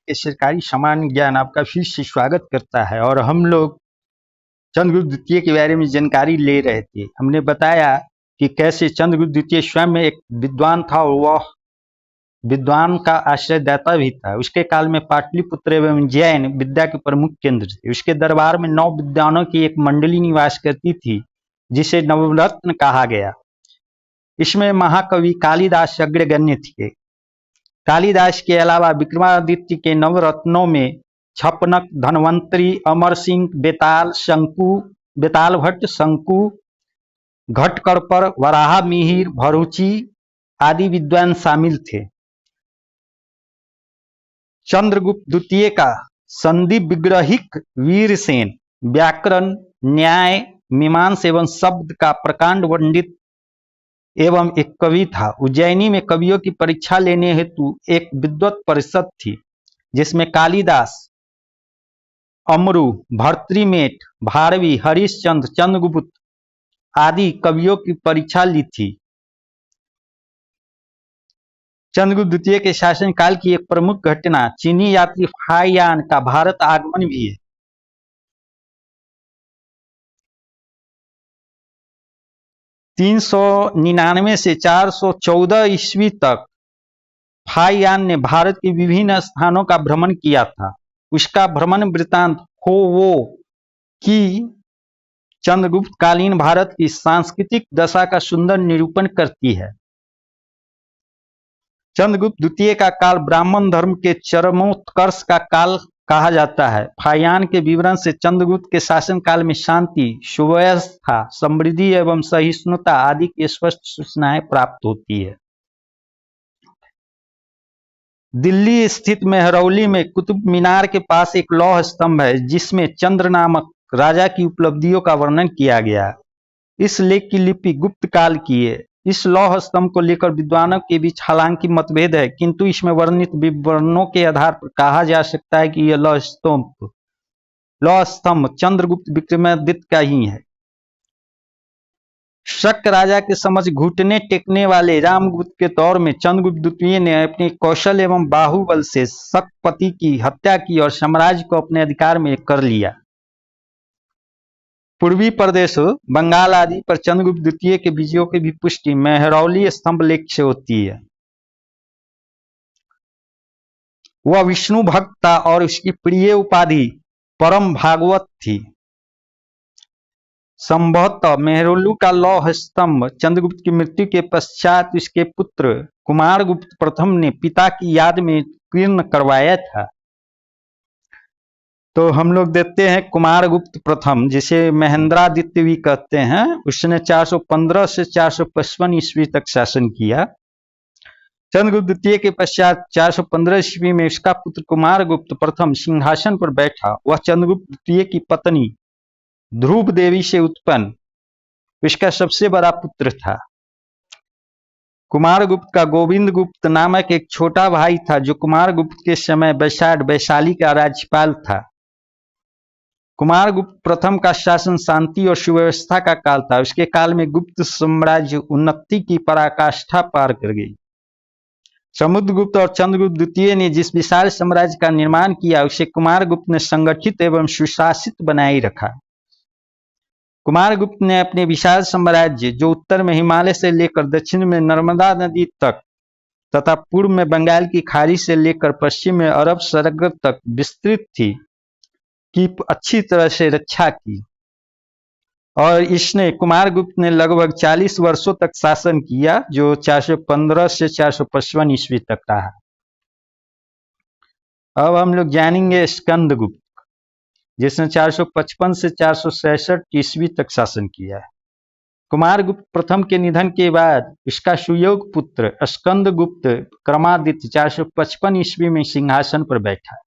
के सरकारी सामान्य ज्ञान आपका फिर से स्वागत करता है। और हम लोग चंद्रगुप्त द्वितीय के बारे में जानकारी ले रहे थे। हमने बताया कि कैसे चंद्रगुप्त द्वितीय स्वयं एक विद्वान था और वह विद्वान का आश्रयदाता भी था। उसके काल में पाटलिपुत्र एवं जैन विद्या के प्रमुख केंद्र थे। उसके दरबार में 9 विद्वानों की एक मंडली निवास करती थी जिसे नवरत्न कहा गया। इसमें महाकवि कालिदास अग्रगण्य थे। कालिदास के अलावा विक्रमादित्य के नवरत्नों में छपनक, धनवंतरी, अमर सिंह, बेताल भट्ट, शंकु, घटकड़पर, वराह मिहिर, भरूची आदि विद्वान शामिल थे। चंद्रगुप्त द्वितीय का संधि विग्रहिक वीरसेन व्याकरण, न्याय, मीमांसा एवं शब्द का प्रकांड पंडित एवं एक कवि था। उज्जैनी में कवियों की परीक्षा लेने हेतु एक विद्वत परिषद थी जिसमें कालिदास, अमरु, भर्तृमेट, भारवी, हरिश्चंद्र, चंद्रगुप्त आदि कवियों की परीक्षा ली थी। चंद्रगुप्त द्वितीय के शासनकाल की एक प्रमुख घटना चीनी यात्री फाहियान का भारत आगमन भी है। 399 से 414 ईस्वी तक फाहियान ने भारत के विभिन्न स्थानों का भ्रमण किया था। उसका भ्रमण वृत्तांत हो वो कि चंद्रगुप्त कालीन भारत की सांस्कृतिक दशा का सुंदर निरूपण करती है। चंद्रगुप्त द्वितीय का काल ब्राह्मण धर्म के चरमोत्कर्ष का काल कहा जाता है। फाहियान के विवरण से चंद्रगुप्त के शासनकाल में शांति, सुव्यवस्था, समृद्धि एवं सहिष्णुता आदि की स्पष्ट सूचनाएं प्राप्त होती है। दिल्ली स्थित मेहरौली में कुतुब मीनार के पास एक लौह स्तंभ है जिसमें चंद्र नामक राजा की उपलब्धियों का वर्णन किया गया। इस लेख की लिपि गुप्त काल की है। इस लौह स्तंभ को लेकर विद्वानों के बीच हालांकि मतभेद है, किंतु इसमें वर्णित विवरणों के आधार पर कहा जा सकता है कि यह लौह स्तंभ चंद्रगुप्त विक्रमादित्य का ही है। शक राजा के समझ घुटने टेकने वाले रामगुप्त के दौर में चंद्रगुप्त द्वितीय ने अपने कौशल एवं बाहुबल से शकपति की हत्या की और साम्राज्य को अपने अधिकार में कर लिया। पूर्वी प्रदेश, बंगाल आदि पर चंद्रगुप्त द्वितीय के विजयों की भी पुष्टि मेहरौली स्तंभ लेख से होती है। वह विष्णु भक्त था और उसकी प्रिय उपाधि परम भागवत थी। संभवतः मेहरौली का लौह स्तंभ चंद्रगुप्त की मृत्यु के पश्चात उसके पुत्र कुमारगुप्त प्रथम ने पिता की याद में उत्कीर्ण करवाया था। तो हम लोग देखते हैं कुमारगुप्त प्रथम, जिसे महेंद्रादित्य भी कहते हैं, उसने 415 से 455 ईस्वी तक शासन किया। चंद्रगुप्त द्वितीय के पश्चात 415 ईस्वी में उसका पुत्र कुमारगुप्त प्रथम सिंहासन पर बैठा। वह चंद्रगुप्त द्वितीय की पत्नी ध्रुव देवी से उत्पन्न उसका सबसे बड़ा पुत्र था। कुमारगुप्त का गोविंद गुप्त नामक एक छोटा भाई था जो कुमारगुप्त के समय वैशाली का राज्यपाल था। कुमारगुप्त प्रथम का शासन शांति और सुव्यवस्था का काल था। उसके काल में गुप्त साम्राज्य उन्नति की पराकाष्ठा पार कर गई। समुद्रगुप्त और चंद्रगुप्त द्वितीय ने जिस विशाल साम्राज्य का निर्माण किया उसे कुमारगुप्त ने संगठित एवं सुशासित बनाए रखा। कुमारगुप्त ने अपने विशाल साम्राज्य, जो उत्तर में हिमालय से लेकर दक्षिण में नर्मदा नदी तक तथा पूर्व में बंगाल की खाड़ी से लेकर पश्चिम में अरब सागर तक विस्तृत थी, की अच्छी तरह से रक्षा की। और इसने कुमारगुप्त ने लगभग 40 वर्षों तक शासन किया, जो 415 से 455 ईस्वी तक रहा। अब हम लोग जानेंगे स्कंदगुप्त, जिसने 455 से 466 ईस्वी तक शासन किया है। कुमारगुप्त प्रथम के निधन के बाद इसका सुयोग पुत्र स्कंदगुप्त क्रमादित्य 455 ईस्वी में सिंहासन पर बैठा।